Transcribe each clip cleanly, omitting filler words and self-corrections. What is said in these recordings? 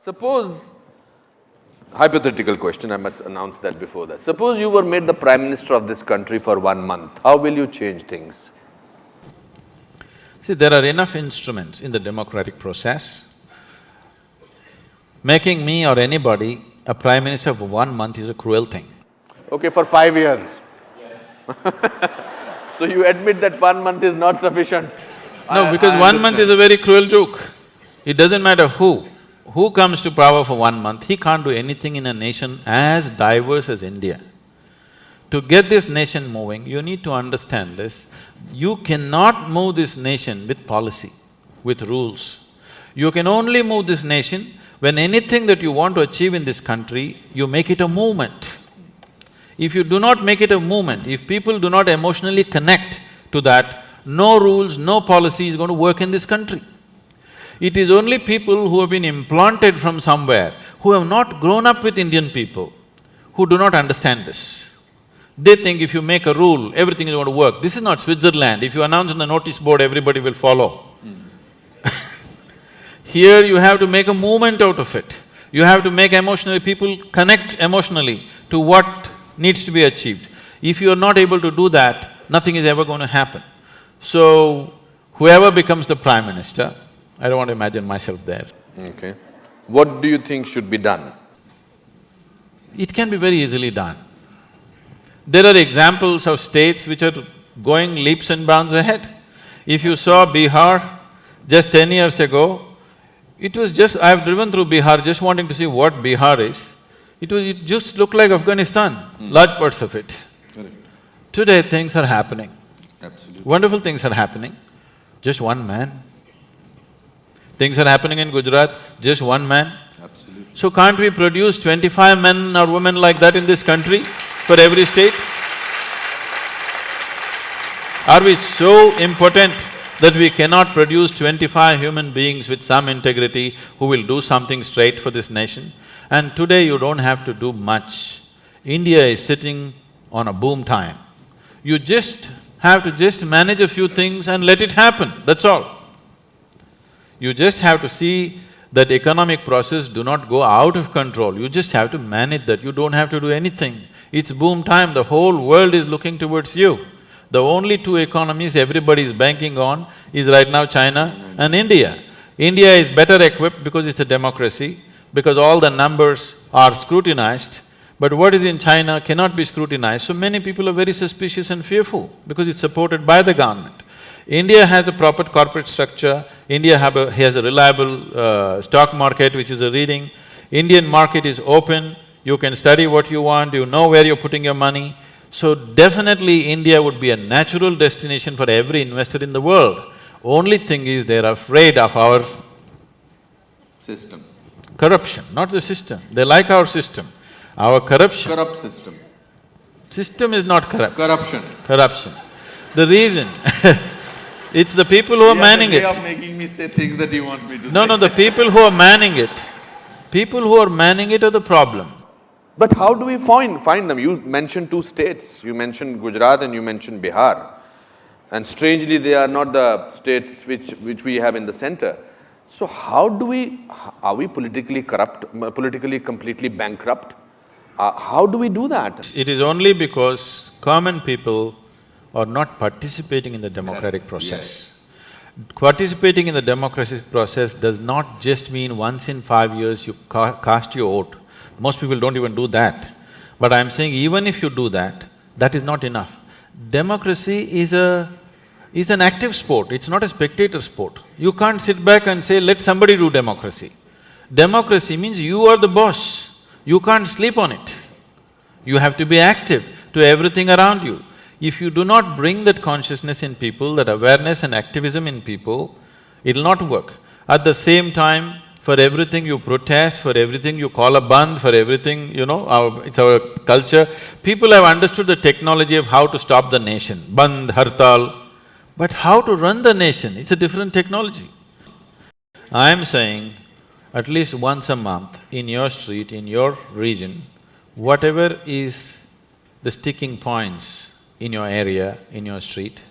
Suppose, hypothetical question, I must announce that before that. Suppose you were made the Prime Minister of this country for 1 month, how will you change things? See, there are enough instruments in the democratic process. Making me or anybody a Prime Minister for 1 month is a cruel thing. Okay, for 5 years. Yes. So you admit that 1 month is not sufficient? No, because 1 month is a very cruel joke. It doesn't matter who comes to power for 1 month, he can't do anything in a nation as diverse as India. To get this nation moving, you need to understand this. You cannot move this nation with policy, with rules. You can only move this nation when anything that you want to achieve in this country, you make it a movement. If you do not make it a movement, if people do not emotionally connect to that, no rules, no policy is going to work in this country. It is only people who have been implanted from somewhere, who have not grown up with Indian people, who do not understand this. They think if you make a rule, everything is going to work. This is not Switzerland. If you announce on the notice board, everybody will follow. Here you have to make a movement out of it. You have to make people connect emotionally to what needs to be achieved. If you are not able to do that, nothing is ever going to happen. So, whoever becomes the Prime Minister, I don't want to imagine myself there. Okay. What do you think should be done? It can be very easily done. There are examples of states which are going leaps and bounds ahead. If you saw Bihar just 10 years ago, it was just… I've driven through Bihar just wanting to see what Bihar is. It just looked like Afghanistan, large parts of it. Correct. Today things are happening. Absolutely. Wonderful things are happening. Just one man. Things are happening in Gujarat, just one man. Absolutely. So can't we produce 25 men or women like that in this country for every state? Are we so impotent that we cannot produce 25 human beings with some integrity who will do something straight for this nation? And today you don't have to do much. India is sitting on a boom time. You just have to manage a few things and let it happen, that's all. You just have to see that economic process do not go out of control, you just have to manage that, you don't have to do anything. It's boom time, the whole world is looking towards you. The only two economies everybody is banking on is right now China and India. India is better equipped because it's a democracy, because all the numbers are scrutinized, but what is in China cannot be scrutinized, so many people are very suspicious and fearful because it's supported by the government. India has a proper corporate structure, India has a reliable stock market which is a reading, Indian market is open, you can study what you want, you know where you're putting your money. So definitely India would be a natural destination for every investor in the world. Only thing is they're afraid of our system. Corruption, not the system. They like our system. Our corruption… Corrupt system. System is not corrupt. Corruption. Corruption. The reason it's the people who are manning it. You have making me say things that you want me to say. No, the people who are manning it. People who are manning it are the problem. But how do we find them? You mentioned two states, you mentioned Gujarat and you mentioned Bihar. And strangely, they are not the states which we have in the center. So how do we… are we politically corrupt, politically completely bankrupt? How do we do that? It is only because common people are not participating in the democratic process. Yes. Participating in the democratic process does not just mean once in 5 years you cast your vote. Most people don't even do that. But I'm saying even if you do that, that is not enough. Democracy is an active sport, it's not a spectator sport. You can't sit back and say, let somebody do democracy. Democracy means you are the boss, you can't sleep on it. You have to be active to everything around you. If you do not bring that consciousness in people, that awareness and activism in people, it'll not work. At the same time, for everything you protest, for everything you call a bandh, for everything, it's our culture. People have understood the technology of how to stop the nation, bandh, hartal. But how to run the nation, it's a different technology. I'm saying, at least once a month, in your street, in your region, whatever is the sticking points in your area, in your street,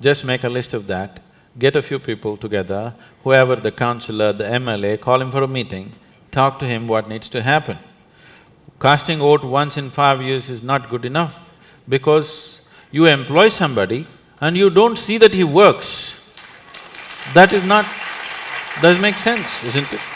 just make a list of that, get a few people together, whoever the councillor, the MLA, call him for a meeting, talk to him what needs to happen. Casting vote once in 5 years is not good enough because you employ somebody and you don't see that he works. That is not… does make sense, isn't it?